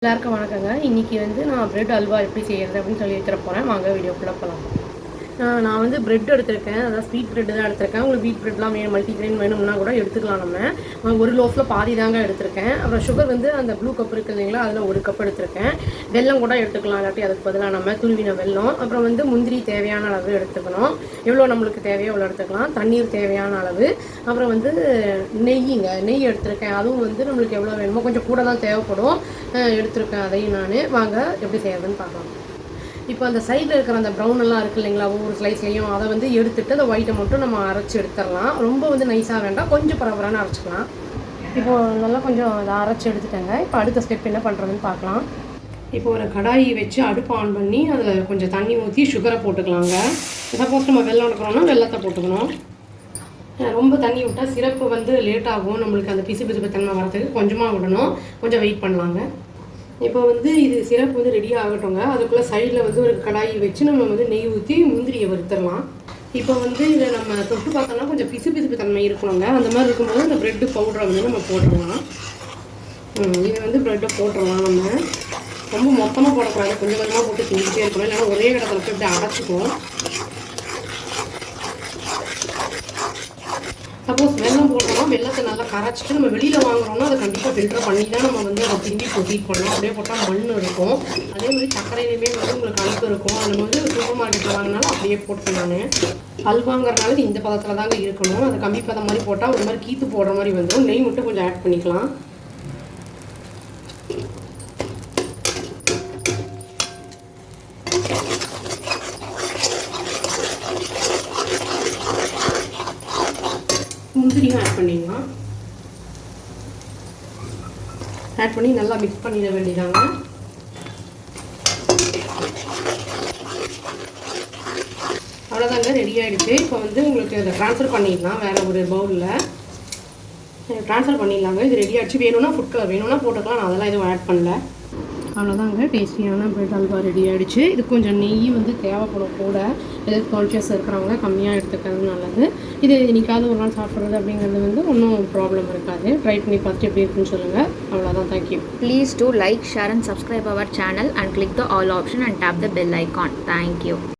எல்லாருக்கும் வணக்கங்க. இன்றைக்கி வந்து நான் பிரெட் அல்வா எப்படி செய்கிறது அப்படின்னு சொல்லி வைக்கிற போகிறேன். வாங்க வீடியோக்குள்ளே போகலாம். நான் வந்து பிரெட் எடுத்திருக்கேன். அதாவது ஸ்வீட் பிரெட் தான் எடுத்திருக்கேன். உங்களுக்கு வீட் பிரெட்லாம் வேணும், மல்டிகிரெயின் வேணும்னா கூட எடுத்துக்கலாம். நம்ம ஒரு லோஃபில் பாதி தாங்க எடுத்திருக்கேன். அப்புறம் சுகர் வந்து அந்த ப்ளூ கப் இருக்குது இல்லைங்களா, அதில் ஒரு கப் எடுத்திருக்கேன். வெல்லம் கூட எடுத்துக்கலாம், இல்லாட்டி அதுக்கு பதிலாக நம்ம துருவின வெல்லம். அப்புறம் வந்து முந்திரி தேவையான அளவு எடுத்துக்கணும். எவ்வளோ நம்மளுக்கு தேவையோ அவ்வளோ எடுத்துக்கலாம். தண்ணீர் தேவையான அளவு. அப்புறம் வந்து நெய் எடுத்திருக்கேன். அதுவும் வந்து நம்மளுக்கு எவ்வளோ வேணுமோ கொஞ்சம் கூட தான் தேவைப்படும். எடுத்திருக்கேன் அதையும் நான். வாங்க எப்படி செய்யறதுன்னு பார்க்கலாம். இப்போ அந்த சைடில் இருக்கிற அந்த ப்ரௌன் எல்லாம் இருக்குது இல்லைங்களா, ஒவ்வொரு ஸ்லைஸ்லையும் அதை வந்து எடுத்துகிட்டு அந்த ஒயிட்டை மட்டும் நம்ம அரைச்சி எடுத்துடலாம். ரொம்ப வந்து நைஸாக வேண்டாம், கொஞ்சம் பரபரான்னு அரைச்சிக்கலாம். இப்போது நல்லா கொஞ்சம் அதை அரைச்சி எடுத்துட்டேங்க. இப்போ அடுத்த ஸ்டெப் என்ன பண்ணுறதுன்னு பார்க்கலாம். இப்போ ஒரு கடாயி வச்சு அடுப்பு ஆன் பண்ணி அதில் கொஞ்சம் தண்ணி ஊற்றி சுகரை போட்டுக்கலாங்க. சப்போஸ் நம்ம வெல்லம் எடுக்கிறோன்னா வெல்லத்தை போட்டுக்கணும். ரொம்ப தண்ணி விட்டால் சிரப்பு வந்து லேட் ஆகும், நம்மளுக்கு அந்த பிசு தன்மை வரதுக்கு கொஞ்சமாக விடணும். கொஞ்சம் வெயிட் பண்ணலாங்க. இப்போ வந்து இது சிரப்பு வந்து ரெடி ஆகட்டுங்க. அதுக்குள்ளே சைடில் வந்து ஒரு கடாயி வச்சு நம்ம வந்து நெய் ஊற்றி முந்திரியை வறுத்துடலாம். இப்போ வந்து இதை நம்ம தொட்டு பார்த்தோம்னா கொஞ்சம் பிசு தன்மை இருக்கணுங்க. அந்த மாதிரி இருக்கும்போது அந்த ப்ரெட்டு பவுடரை வந்து நம்ம போட்டுடலாம். இதை வந்து ப்ரெட்டை போட்டுடலாம். நம்ம ரொம்ப மொத்தமாக போடக்கூடாது, கொஞ்சம் கொஞ்சமாக போட்டு செஞ்சுட்டே இருக்கணும், இல்லைன்னா ஒரே இடத்துல போய் இப்படி அடைச்சிக்கும். சப்போஸ் வெல்லம் போட்டோம்னா வெல்லத்தை நல்லா கரைச்சிட்டு நம்ம வெளியில் வாங்குறோம்னா அதை கண்டிப்பாக ஃபில்டர் பண்ணி தான் நம்ம வந்து அதை திரும்பி ப்ரொசீட் பண்ணணும். அப்படியே போட்டால் மண் இருக்கும். அதே மாதிரி சர்க்கரையிலுமே வந்து உங்களுக்கு அழுப்பு இருக்கும். அதில் வந்து சூப்பர் மார்க்கெட்டில் வாங்கினாலும் அப்படியே போட்டேன் நான். அல்வாங்கிறதுனால இந்த பதத்தில் தாங்க இருக்கணும். அதை கம்மி பதம் மாதிரி போட்டால் ஒரு மாதிரி கீத்து போடுற மாதிரி வந்துடும். நெய் மட்டும் கொஞ்சம் ஆட் பண்ணிக்கலாம். முந்திரியும் ஆட் பண்ணிடலாம். ஆட் பண்ணி நல்லா மிக்ஸ் பண்ணிட வேண்டியதாங்க. அவ்வளோதாங்க, ரெடி ஆகிடுச்சு. இப்போ வந்து உங்களுக்கு அதை ட்ரான்ஸ்ஃபர் பண்ணிடலாம். வேறு ஒரு பவுலில் ட்ரான்ஸ்ஃபர் பண்ணிடலாங்க. இது ரெடி ஆகிடுச்சு. வேணும்னா ஃபுட் கலர் வேணும்னா போட்டுக்கலாம், நான் அதெல்லாம் எதுவும் ஆட் பண்ணல. அவ்வளோதாங்க, டேஸ்டியான பிரெட் அல்வா ரெடி ஆகிடுச்சு. இது கொஞ்சம் நெய் வந்து தேவைப்படும் கூட. ஹெல்த் கான்ஷியஸ் இருக்கிறவங்க கம்மியாக எடுத்துக்கிறது நல்லது. இது இன்றைக்காவது ஒரு நாள் சாப்பிட்றது அப்படிங்கிறது வந்து ஒன்றும் ப்ராப்ளம் இருக்காது. ட்ரை பண்ணி பார்த்துட்டு எப்படி இருக்குன்னு சொல்லுங்கள். அவ்வளோதான். Thank you. Please do like, share and subscribe our channel and click the all option and tap the bell icon. Thank you.